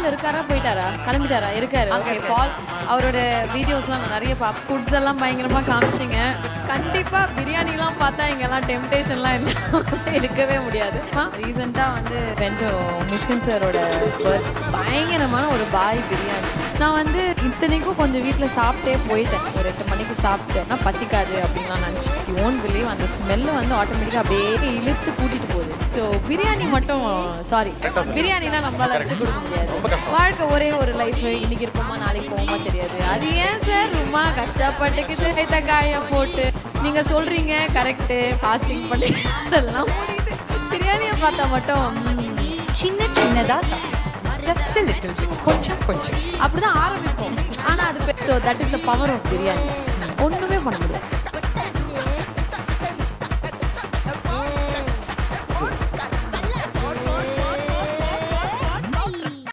பால் இருக்காரா போயிட்டாரா கிளம்பிட்டாரா இருக்காரு ஓகே பால் அவரோட வீடியோஸ்லாம் நான் நிறைய ஃபுட்ஸ் எல்லாம் பயங்கரமாக காமிச்சிங்க கண்டிப்பாக பிரியாணிலாம் பார்த்தா இங்கெல்லாம் டெம்டேஷன்லாம் இல்லை இருக்கவே முடியாது ரீசெண்டாக வந்து வெண்டோ மிஷ்கின் சாரோட பயங்கரமான ஒரு பாய் பிரியாணி நான் வந்து இத்தனைக்கும் கொஞ்சம் வீட்டில் சாப்பிட்டே போயிட்டேன் ஒரு 8 மணிக்கு சாப்பிட்டேன்னா பசிக்காது அப்படின்லாம் நினச்சிட்டு ஓன் பிலீவ் அந்த ஸ்மெல்லு வந்து ஆட்டோமேட்டிக்காக அப்படியே இழுத்து கூட்டிகிட்டு போகுது ஸோ பிரியாணி மட்டும் சாரி பிரியாணிலாம் நம்மளால விட்டு கொடுக்க முடியாது வாழ்க்கை ஒரே ஒரு லைஃப் இன்னைக்கு இருப்போமா நாளைக்கு போவோமா தெரியாது அது ஏன் சார் ரொம்ப கஷ்டப்பட்டுக்கிட்டு தக்காயம் போட்டு நீங்க சொல்றீங்க கரெக்டு ஃபாஸ்டிங் பண்ணி அதெல்லாம் பிரியாணியை பார்த்தா மட்டும் சின்னதா ஜஸ்ட் லிட்டில் கொஞ்சம் அப்படிதான் ஆரம்பிப்போம் ஆனா அது so that is the power of biryani ஒண்ணுமே பண்ண முடியாது